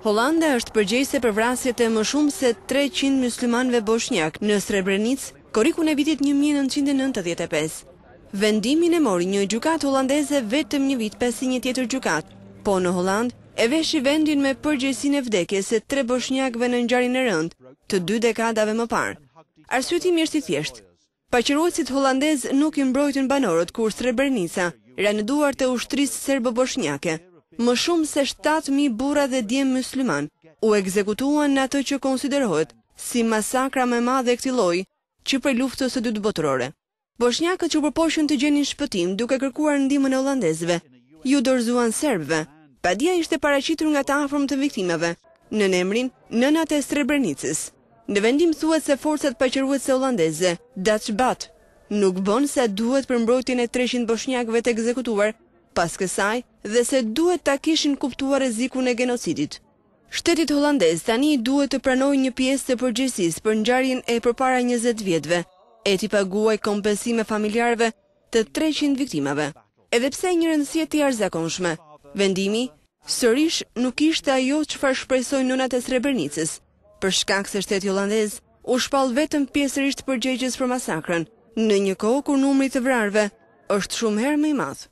Hollanda është përgjegjëse për vrasjet e më shumë se 300 myslimanëve bosnjak në Srebrenicë, korrikun e vitit 1995. Vendimin e mori një gjykatë hollandeze vetëm një vit pas një tjetër gjykatë, po në Holland e veshi vendin me përgjegjësinë e vdekjes së 3 bosnjakëve në ngjarjen e rëndë të 2 dekadave më parë. Arsyetimi është i thjeshtë. Paqëruesit hollandez nuk i mbrojtën banorët kur Srebrenica ra në duart të ushtrisë serbo-bosnjake. Më shumë se 7.000 burra dhe djemë musliman u ekzekutuan në atë që konsiderohet si masakra më e madhe e këtij lloji që prej luftës së dytë botërore. Bosnjakët që përpoqën të gjenin shpëtim duke kërkuar ndihmën e holandezëve, ju dorëzuan serbëve. Padia ishte paraqitur nga të afërmët të viktimave, në emrin nënat e Srebrenicës. Në vendim thuhet se forcat paqëruese holandeze, Dachbat, nuk bën se duhet për mbrojtjen e 300 bosnjakëve të ekzekutuar pas kësaj dhe se duhet ta kishin kuptuar rrezikun e genocidit. Shtetit holandez tani duhet të pranojë një pjesë të përgjegjësisë për ngjarjen e përpara 20 vjetëve, e t'i paguajë kompensime familjarëve të 300 viktimave. Edhe pse një rëndësi e jashtëzakonshme, vendimi sërish nuk ishte ajo çfarë shpresojnë nënat e Srebrenicës, për shkak se shteti holandez u shpall vetëm pjesërisht përgjegjës për masakrën, në një kohë kur numri të vrarëve është shumë herë më i madh.